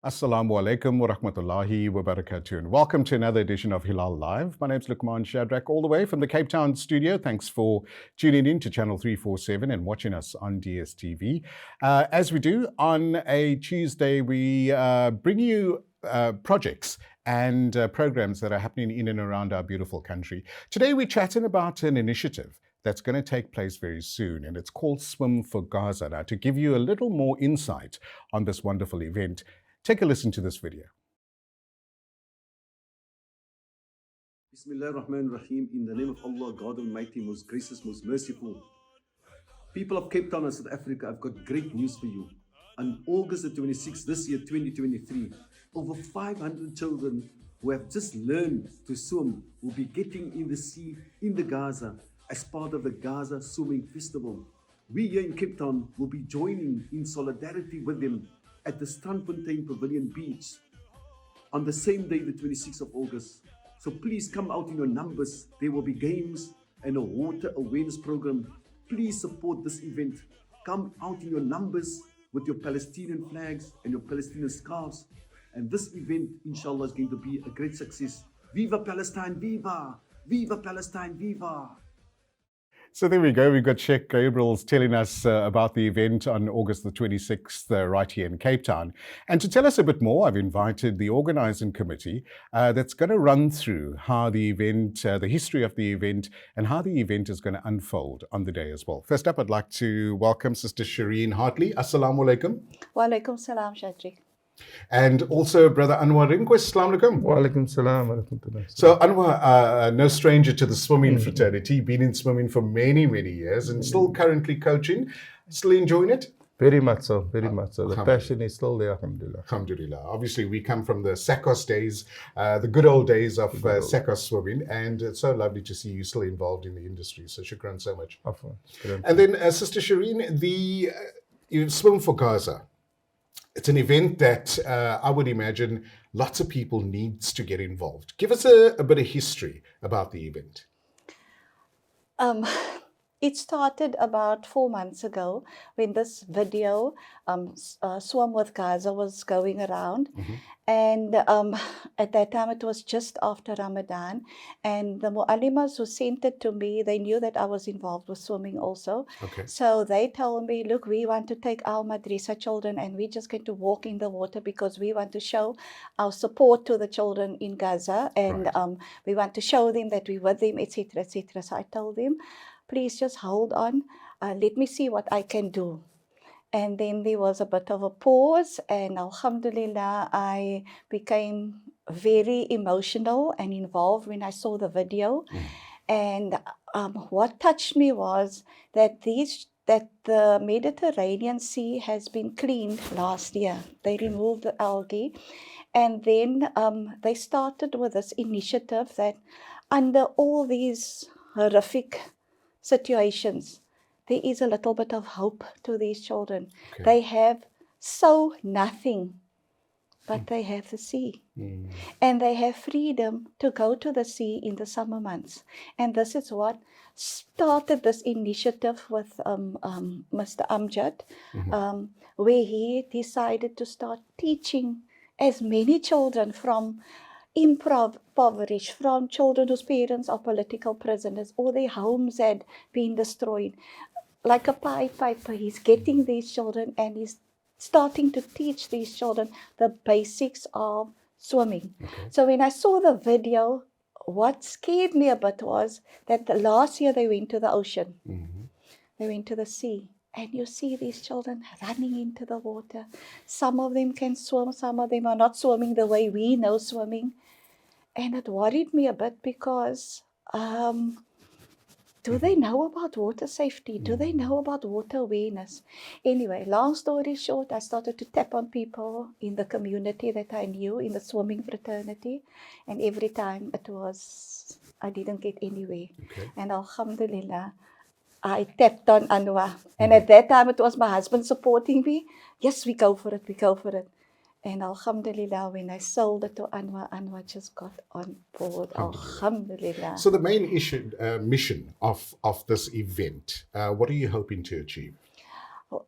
Assalamu alaikum wa rahmatullahi wa barakatuh, and welcome to another edition of Hilaal Live. My name's Luqman Shadrack, all the way from the Cape Town studio. Thanks for tuning in to Channel 347 and watching us on DSTV. As we do on a Tuesday, we bring you projects and programs that are happening in and around our beautiful country. Today, we're chatting about an initiative that's going to take place very soon, and it's called Swim for Gaza. Now, to give you a little more insight on this wonderful event, take a listen to this video. Bismillah ar-Rahman ar-Rahim. In the name of Allah, God Almighty, most gracious, most merciful. People of Cape Town and South Africa, I've got great news for you. On August the 26th, this year, 2023, over 500 children who have just learned to swim will be getting in the sea in the Gaza as part of the Gaza Swimming Festival. We here in Cape Town will be joining in solidarity with them at the Strandfontein Pavilion Beach on the same day, the 26th of August. So please come out in your numbers. There will be games and a water awareness program. Please support this event. Come out in your numbers with your Palestinian flags and your Palestinian scarves. And this event, inshallah, is going to be a great success. Viva Palestine, viva! Viva Palestine, viva! So there we go. We've got Sheikh Gabriel's telling us about the event on August the 26th right here in Cape Town. And to tell us a bit more, I've invited the organising committee that's going to run through how the event, the history of the event, and how the event is going to unfold on the day as well. First up, I'd like to welcome Sister Shirene Hartley. Assalamu alaikum. Wa alaikum salam, Shadri. And also Brother Anwar Rinquest. Assalamu alaikum. Wa alaikum salam wa rahmatullah. So Anwar, no stranger to the swimming fraternity, been in swimming for many, many years and still currently coaching. Still enjoying it? Very much so, very much so. The passion is still there, alhamdulillah. Alhamdulillah. Obviously, we come from the Sakos days, the good old days of Sakos swimming, and it's so lovely to see you still involved in the industry. So shukran so much. And then Sister Shirene, the Swim for Gaza. It's an event that I would imagine lots of people needs to get involved. Give us a bit of history about the event. It started about 4 months ago when this video, Swim with Gaza, was going around. And at that time, it was just after Ramadan. And the mu'allimas who sent it to me, they knew that I was involved with swimming also. Okay. So they told me, look, we want to take our madrasa children and we're just going to walk in the water because we want to show our support to the children in Gaza. And we want to show them that we're with them, etc., etc. So I told them, please just hold on. Let me see what I can do. And then there was a bit of a pause, and alhamdulillah, I became very emotional and involved when I saw the video. And what touched me was that the Mediterranean Sea has been cleaned last year. They removed the algae, and then they started with this initiative that under all these horrific situations, there is a little bit of hope to these children. Okay. They have so nothing, but they have the sea. And they have freedom to go to the sea in the summer months. And this is what started this initiative with Mr. Amjad, where he decided to start teaching as many children from impoverished, from children whose parents are political prisoners or their homes had been destroyed. Like a Pied Piper, he's getting these children and he's starting to teach these children the basics of swimming. Okay. So when I saw the video, what scared me a bit was that last year they went to the ocean. They went to the sea. And you see these children running into the water. Some of them can swim, some of them are not swimming the way we know swimming. And it worried me a bit because do they know about water safety? Do they know about water awareness? Anyway, long story short, I started to tap on people in the community that I knew, in the swimming fraternity. And every time I didn't get anywhere. Okay. And alhamdulillah, I tapped on Anwar. And at that time, it was my husband supporting me. Yes, we go for it, we go for it. And alhamdulillah, when I sold it to Anwar, Anwar just got on board. Alhamdulillah. So the main mission of this event, what are you hoping to achieve?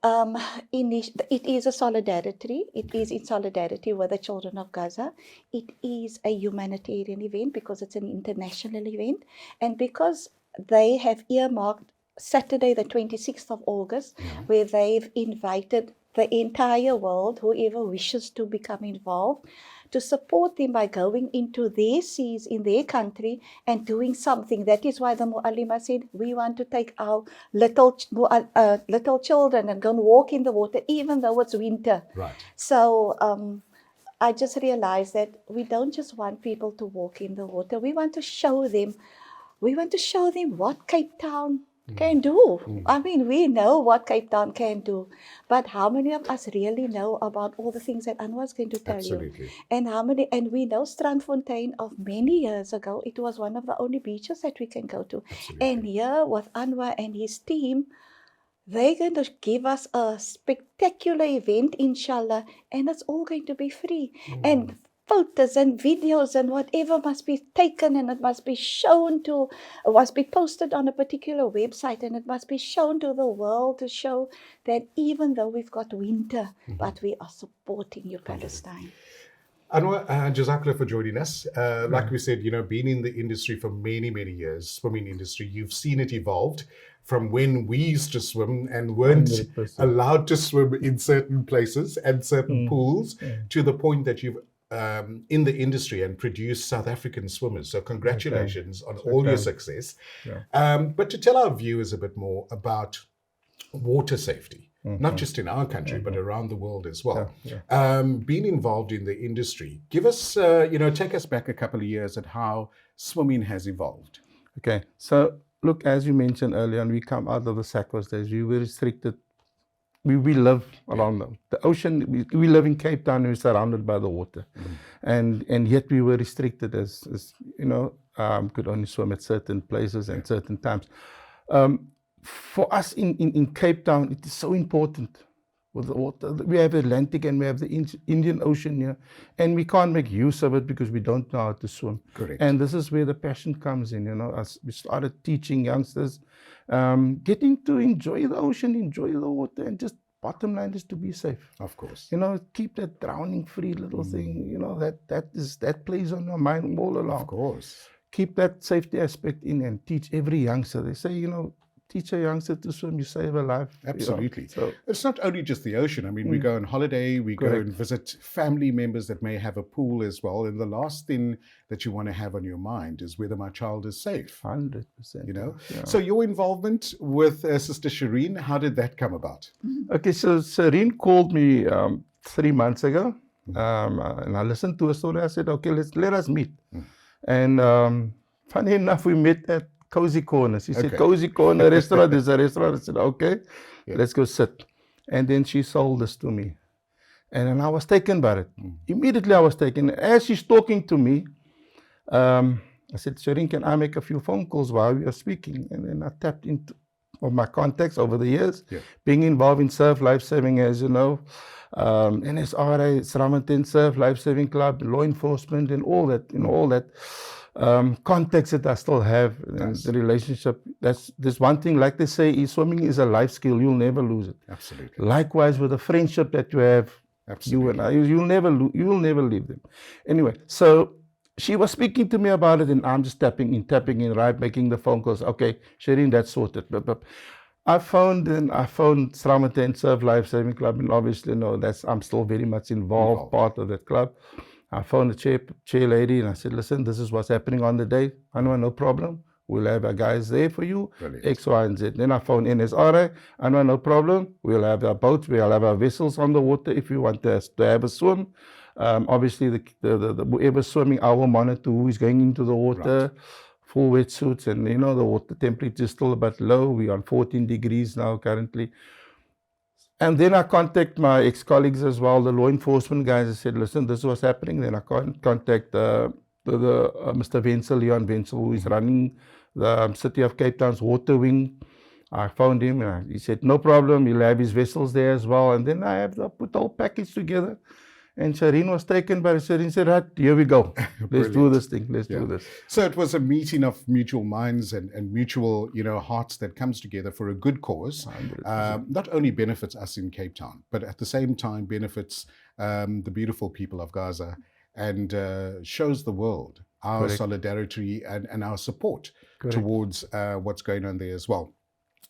Um, it is a solidarity. It is in solidarity with the children of Gaza. It is a humanitarian event because it's an international event, and because they have earmarked Saturday, the 26th of August, where they've invited the entire world, whoever wishes to become involved, to support them by going into their seas in their country and doing something. That is why the Mu'allima said, we want to take our little children and go and walk in the water, even though it's winter. Right. So I just realized that we don't just want people to walk in the water. We want to show them what Cape Town can do. I mean, we know what Cape Town can do, but how many of us really know about all the things that Anwar is going to tell Absolutely. you? And we know Strandfontein of many years ago, it was one of the only beaches that we can go to. Absolutely. And here with Anwar and his team, they're going to give us a spectacular event, inshallah, and it's all going to be free. And photos and videos and whatever must be taken, and it must be posted on a particular website, and it must be shown to the world to show that even though we've got winter, but we are supporting you, Palestine. Anwar, Jazakallah for joining us. Like we said, being in the industry for many, many years, swimming industry, you've seen it evolved from when we used to swim and weren't 100%. allowed to swim in certain places and certain pools to the point that you've in the industry and produce South African swimmers. So congratulations on all your success. But to tell our viewers a bit more about water safety, not just in our country, but around the world as well. Being involved in the industry, give us, take us back a couple of years at how swimming has evolved. Okay, so look, as you mentioned earlier, and we come out of the SACWAS days, we were restricted. We live around the ocean. We live in Cape Town. We're surrounded by the water, and yet we were restricted as could only swim at certain places and certain times. For us in Cape Town, it is so important with the water. We have Atlantic and we have the Indian Ocean here, and we can't make use of it because we don't know how to swim. Correct. And this is where the passion comes in. As we started teaching youngsters, getting to enjoy the ocean, enjoy the water, and just bottom line is to be safe. Of course. Keep that drowning-free little thing. That plays on your mind all along. Of course. Keep that safety aspect in and teach every youngster. They say, teach a youngster to swim, you save a life. Absolutely. So it's not only just the ocean. I mean, we go on holiday, we go and visit family members that may have a pool as well. And the last thing that you want to have on your mind is whether my child is safe. 100%. So your involvement with Sister Shirene, how did that come about? Okay, so Shirene called me 3 months ago, and I listened to her story. I said, okay, let us meet. And funny enough, we met at Cozy Corner. She said, Cozy Corner restaurant, there's a restaurant. I said, okay, let's go sit. And then she sold this to me. And then I was taken by it. Immediately I was taken. As she's talking to me, I said, Shirene, can I make a few phone calls while we are speaking? And then I tapped into my contacts over the years, being involved in surf lifesaving, as you know, NSRA, Strandfontein Surf Lifesaving Club, law enforcement, and all that. Contacts that I still have, and the relationship. There's one thing, like they say, swimming is a life skill. You'll never lose it. Absolutely. Likewise with the friendship that you have, you and I, you'll never leave them. Anyway, so she was speaking to me about it, and I'm just tapping in, right, making the phone calls. Okay, Shirene, that's sorted. I phoned Strandfontein Surf Lifesaving Club, and obviously, I'm still very much involved, part of that club. I phoned the chair lady and I said, listen, this is what's happening on the day. I know, no problem. We'll have our guys there for you. Brilliant. X, Y, and Z. Then I phoned NSRA. I know, no problem. We'll have our boats. We'll have our vessels on the water if you want to have a swim. Obviously, the whoever's swimming, I will monitor who is going into the water. Full wetsuits, and the water temperature is still a bit low. We're on 14 degrees now currently. And then I contact my ex-colleagues as well, the law enforcement guys. I said, listen, this is what's happening. Then I contact Mr. Leon Wenzel, who is running the City of Cape Town's water wing. I found him, and he said, no problem, he'll have his vessels there as well. And then I put the whole package together. And Shirene was taken by Shirene said, right, here we go. Let's do Brilliant. this thing. Let's Yeah. do this. So it was a meeting of mutual minds and mutual, hearts that comes together for a good cause. 100%. Not only benefits us in Cape Town, but at the same time benefits the beautiful people of Gaza and shows the world our Correct. solidarity and our support Correct. towards what's going on there as well.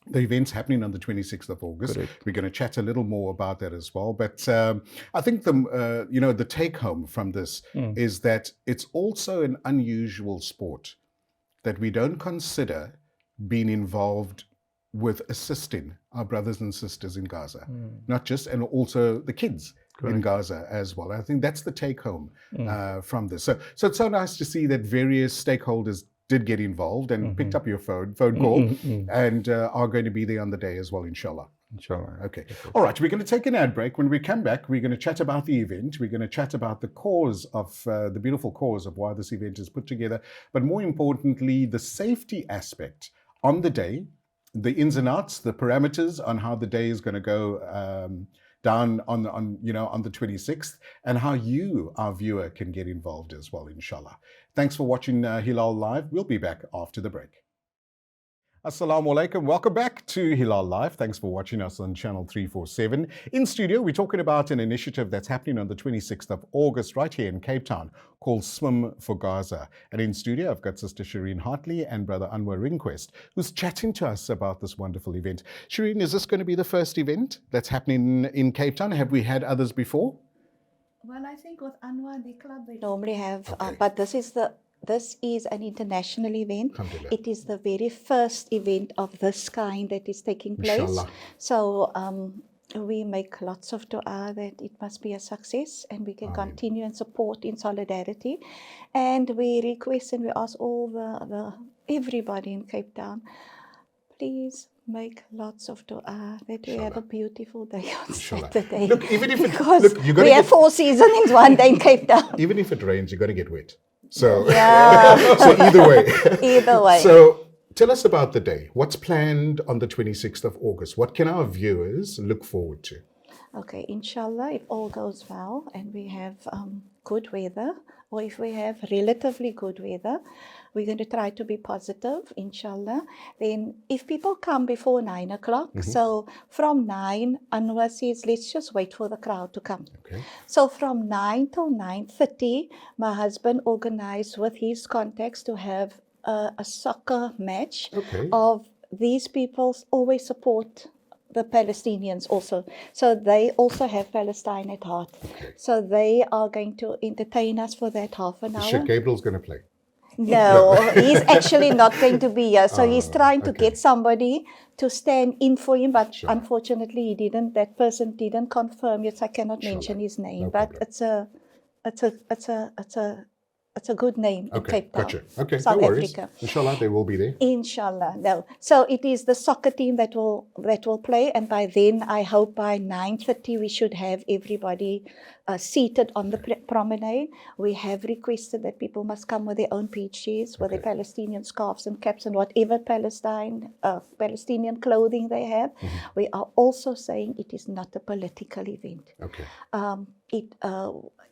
The event's happening on the 26th of August. Correct. We're going to chat a little more about that as well. But I think the take home from this is that it's also an unusual sport that we don't consider being involved with assisting our brothers and sisters in Gaza, not just, and also the kids in Gaza as well. I think that's the take home from this. So it's so nice to see that various stakeholders did get involved and picked up your phone call and are going to be there on the day as well, inshallah. Inshallah. Okay. All right. We're going to take an ad break. When we come back, we're going to chat about the event. We're going to chat about the cause of the beautiful cause of why this event is put together. But more importantly, the safety aspect on the day, the ins and outs, the parameters on how the day is going to go down on the 26th, and how you, our viewer, can get involved as well, inshallah. Thanks for watching Hilaal Live. We'll be back after the break. Assalamu alaikum. Welcome back to Hilaal Live. Thanks for watching us on channel 347. In studio, we're talking about an initiative that's happening on the 26th of August right here in Cape Town called Swim for Gaza. And in studio, I've got Sister Shirene Hartley and Brother Anwar Rinquest, who's chatting to us about this wonderful event. Shirene, is this going to be the first event that's happening in Cape Town? Have we had others before? Well, I think with Anwar, the club, they normally have, but this is an international event. Alhamdulillah. It is the very first event of this kind that is taking place. Inshallah. So we make lots of dua that it must be a success and we can continue and support in solidarity. And we request and we ask all everybody in Cape Town, please make lots of dua that we have a beautiful day on Saturday. Look, even if we have 4 seasons in one day in Cape Town. Even if it rains, you're going to get wet. So, yeah. So either way. Either way. So tell us about the day. What's planned on the 26th of August? What can our viewers look forward to? Okay, inshallah, if all goes well and we have good weather, or if we have relatively good weather, we're going to try to be positive, inshallah. Then if people come before 9 o'clock, so from 9, Anwar says, let's just wait for the crowd to come. Okay. So from 9 till 9:30, my husband organized with his contacts to have a soccer match of these people always support the Palestinians also. So they also have Palestine at heart. So they are going to entertain us for that half an hour. Sheikh Gabriel's going to play. No, he's actually not going to be here. So he's trying to get somebody to stand in for him, but unfortunately he didn't. That person didn't confirm yet. So I cannot mention his name, but it's a good name in Cape Town. Gotcha. Okay, South no worries. Africa. Inshallah, they will be there. Inshallah, no. So it is the soccer team that will play, and by then I hope by 9:30 we should have everybody seated on the promenade. We have requested that people must come with their own beach chairs, with their Palestinian scarves and caps and whatever Palestinian clothing they have. We are also saying it is not a political event. Okay.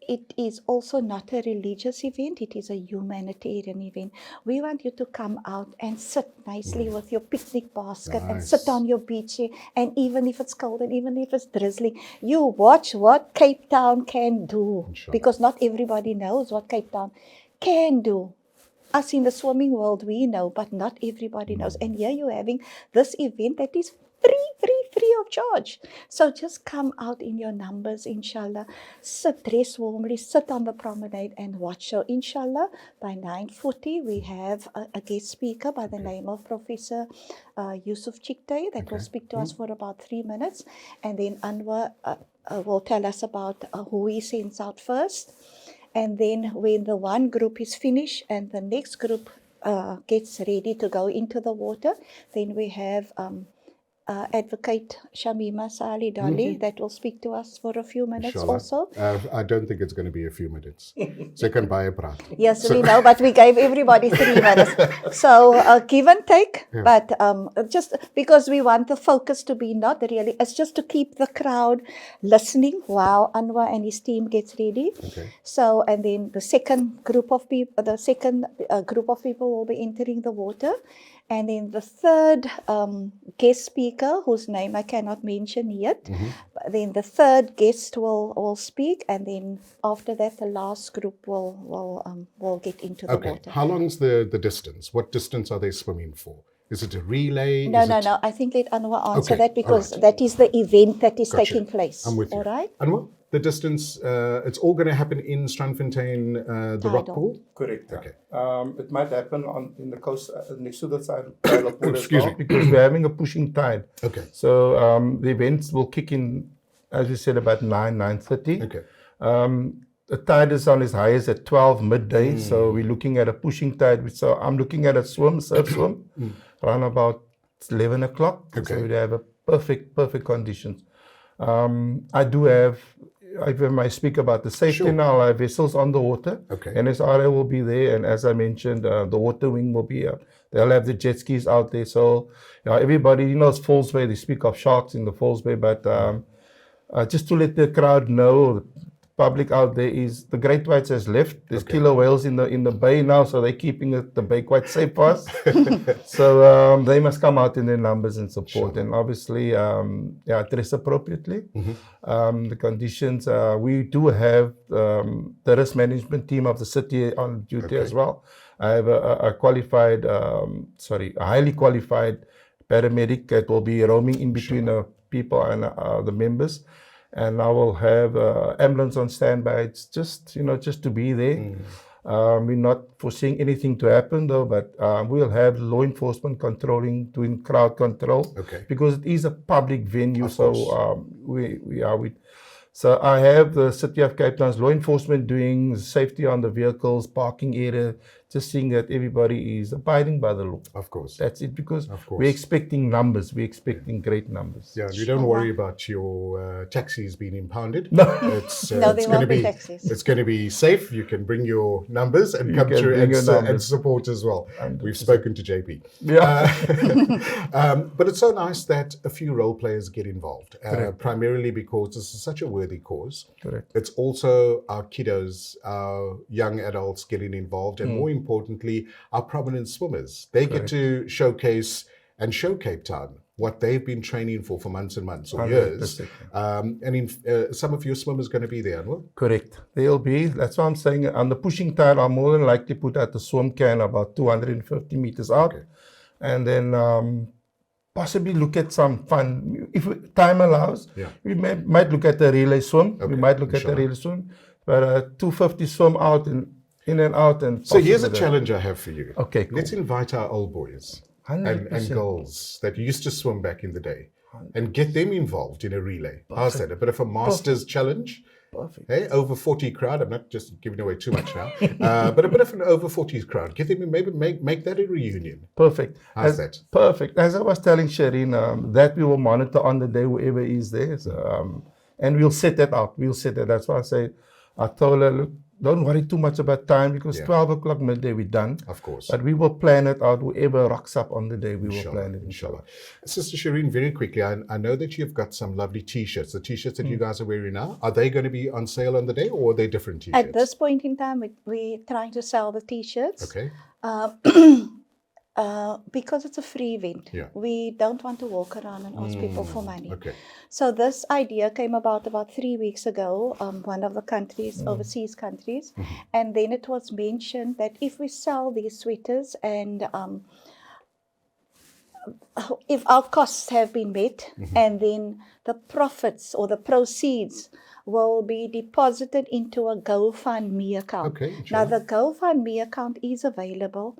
It is also not a religious event, it is a humanitarian event. We want you to come out and sit nicely with your picnic basket and sit on your beach chair, and even if it's cold and even if it's drizzling, you watch what Cape Town can do. Inshallah. Because not everybody knows what Cape Town can do. Us in the swimming world, we know, but not everybody knows. And here you're having this event that is free of charge. So just come out in your numbers, inshallah. Sit, dress warmly, sit on the promenade and watch. So inshallah, by 9:40, we have a guest speaker by the name of Professor Yusuf Chikte that will speak to us for about 3 minutes. And then Anwar will tell us about who he sends out first. And then when the one group is finished and the next group gets ready to go into the water, then we have Advocate Shamima Sali Dolly that will speak to us for a few minutes Inshallah. also. I don't think it's going to be a few minutes. Second by a prat. Yes, we know, but we gave everybody 3 minutes. So give and take, but just because we want the focus to be not really, it's just to keep the crowd listening while Anwar and his team gets ready. Okay. So, and then the second group of people, will be entering the water. And then the third guest speaker, whose name I cannot mention yet, then the third guest will speak, and then after that, the last group will get into the water. How long's the distance? What distance are they swimming for? Is it a relay? No. I think let Anwar answer Okay, that because all right. that is the event that is Gotcha. taking place. I'm with you. All right? Anwar, the distance, it's all going to happen in Strandfontein, the rock Tidal. pool? Correct. Okay. It might happen in the coast next to the side of the pool as Excuse well, me. because we're having a pushing tide. Okay. So the events will kick in, as we said, about 9:30. Okay. The tide is on as high as at 12 midday, so we're looking at a pushing tide. So I'm looking at a surf swim, around about 11 o'clock. Okay. So we have a perfect conditions. I do have, when I speak about the safety Sure. now, I have vessels on the water. Okay. NSRA will be there, and as I mentioned, the water wing will be they'll have the jet skis out there. So everybody, it's Falls Bay, they speak of sharks in the Falls Bay, but just to let the crowd know, the public out there, is the great whites has left. There's killer whales in the bay now, so they're keeping the bay quite safe for us. So they must come out in their numbers and support, and obviously dress appropriately. The conditions, we do have the risk management team of the city on duty as well. I have a highly qualified paramedic that will be roaming in between the people and the members. And I will have ambulance on standby. It's just to be there. We're not foreseeing anything to happen though, but we'll have law enforcement doing crowd control. Okay. Because it is a public venue. Of course. So So I have the City of Cape Town's law enforcement doing safety on the vehicles, parking area, just seeing that everybody is abiding by the law. Of course. That's it, because Of course. we're expecting numbers. We're expecting great numbers. Yeah, you don't worry about your taxis being impounded. No. It's, No, they it's won't going to be taxis. It's going to be safe. You can bring your numbers and You come can through bring your and numbers. support as well. 100%. We've spoken to JP. Yeah. But it's so nice that a few role players get involved, Correct. primarily because this is such a worthy cause. Correct. It's also our kiddos, our young adults getting involved, and more importantly, our prominent swimmers. They get to showcase and show Cape Town what they've been training for months and months or years. 100%. Some of your swimmers going to be there, Anwar? Correct. They'll be. That's why I'm saying on the pushing tide, I'll more than likely put out the swim can about 250 meters out. Okay. And then possibly look at some fun. If time allows, we might look at the relay swim. Okay, We might look at the inshallah. relay swim. But 250 swim out and in and out. And So here's a possibly challenge I have for you. Okay, cool. Let's invite our old boys and 100%. girls that used to swim back in the day and get them involved in a relay. How's that? A bit of a master's challenge? Perfect. Hey, over 40 crowd. I'm not just giving away too much now, but a bit of an over 40s crowd. Get them in, maybe make that a reunion. Perfect. How's that? Perfect. As I was telling Shirene, that we will monitor on the day whoever is there. So, and we'll set that out. That's why I told her, look, don't worry too much about time, because 12 o'clock midday we're done. Of course. But we will plan it out. Whoever rocks up on the day, we will plan it. Inshallah. Sister Shirene, very quickly, I know that you've got some lovely T-shirts. The T-shirts that you guys are wearing now, are they going to be on sale on the day, or are they different T-shirts? At this point in time, we're trying to sell the T-shirts. Okay. Because it's a free event. Yeah. We don't want to walk around and ask people for money. Okay. So this idea came about 3 weeks ago, one of the countries, overseas countries, and then it was mentioned that if we sell these sweaters and if our costs have been met, and then the profits or the proceeds will be deposited into a GoFundMe account. Okay, Now inshallah. the GoFundMe account is available,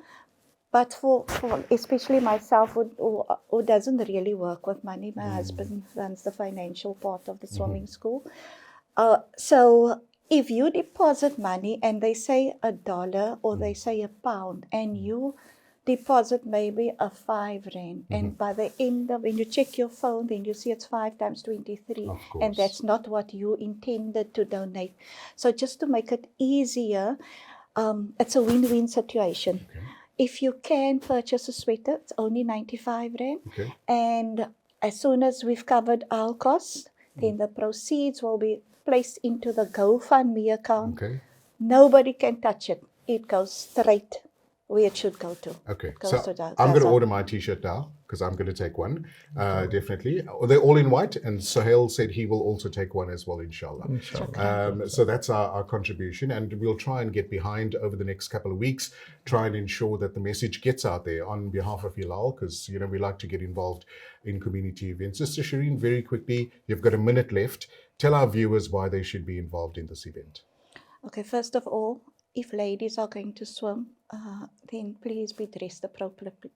but for especially myself who doesn't really work with money, my husband runs the financial part of the swimming school. So if you deposit money and they say $1 or they say £1, and you deposit maybe a 5 rand, Mm-hmm. and by the end of when you check your phone, then you see it's 5 times 23, Of course. and that's not what you intended to donate. So just to make it easier, it's a win-win situation. Okay. If you can purchase a sweater, it's only 95 rand, Okay. and as soon as we've covered our costs, then the proceeds will be placed into the GoFundMe account. Okay. Nobody can touch it. It goes straight where it should go to. Okay. It goes So to the I'm going to Gaza. order my T-shirt now because I'm going to take one. Definitely. They're all in white, and Sohail said he will also take one as well, inshallah. So that's our contribution, and we'll try and get behind over the next couple of weeks, try and ensure that the message gets out there on behalf of Hilaal, because we like to get involved in community events. Sister Shirene, very quickly, you've got a minute left. Tell our viewers why they should be involved in this event. Okay, first of all, if ladies are going to swim, then please be dressed appropriately.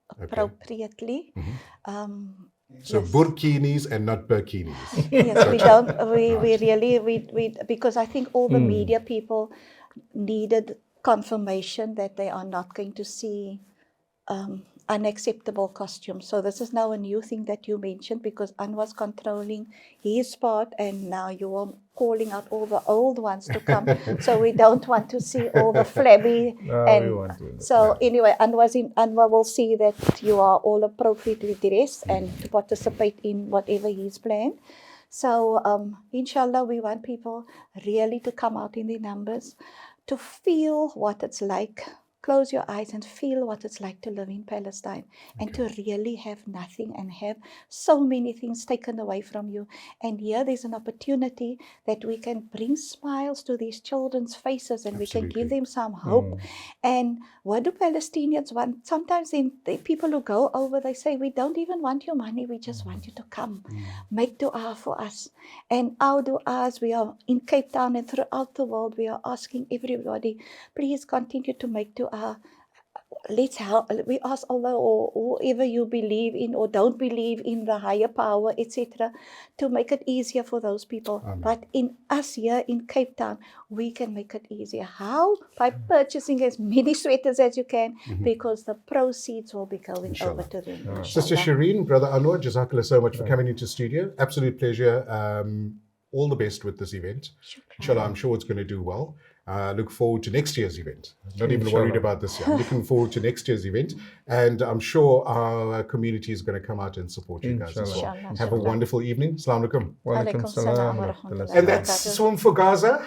So burkinis and not burkinis. Yes, we don't. We really because I think all the media people needed confirmation that they are not going to see unacceptable costumes. So this is now a new thing that you mentioned, because Anwar's controlling his part, and now you are calling out all the old ones to come. So we don't want to see all the flabby. Anyway, Anwar will see that you are all appropriately dressed and to participate in whatever he's planned. So inshallah, we want people really to come out in the numbers, to feel what it's like. Close your eyes and feel what it's like to live in Palestine, and to really have nothing and have so many things taken away from you. And here there's an opportunity that we can bring smiles to these children's faces, and we can give them some hope. And what do Palestinians want? Sometimes the people who go over, they say, we don't even want your money, we just want you to come. Make dua for us. And our duas, we are in Cape Town and throughout the world, we are asking everybody, please continue to make dua. Let's help. We ask Allah, or whoever you believe in or don't believe in, the higher power, etc., to make it easier for those people. Amen. But in us here in Cape Town, we can make it easier. How? By purchasing as many sweaters as you can, because the proceeds will be going over to them. Sister Shirene, Brother Anwar, Jazakallah so much for coming into studio. Absolute pleasure. All the best with this event. Inshallah, I'm sure it's going to do well. Look forward to next year's event. Not even worried about this year. I'm looking forward to next year's event. And I'm sure our community is going to come out and support you guys as well. Have a wonderful evening. Assalamu alaikum. Alaikum salam wa rahmatullahi. And that's Swim for Gaza.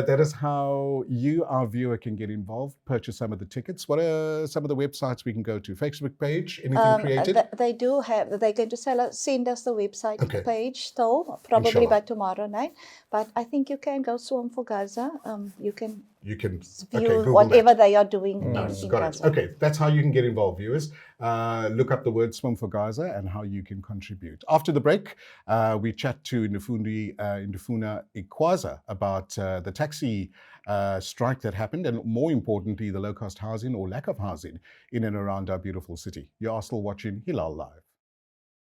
That is how you, our viewer, can get involved. Purchase some of the tickets. What are some of the websites we can go to? Facebook page? Anything created? They do have. They're going to send us the website page still, probably Inshallah. by tomorrow night. But I think you can go Swim for Gaza. You can view whatever they are doing in Got Gaza. it. Okay, that's how you can get involved, viewers. Look up the word Swim for Gaza and how you can contribute. After the break, we chat to Ndufuna Ikwaza about the taxi strike that happened, and more importantly, the low-cost housing or lack of housing in and around our beautiful city. You are still watching Hilaal Live.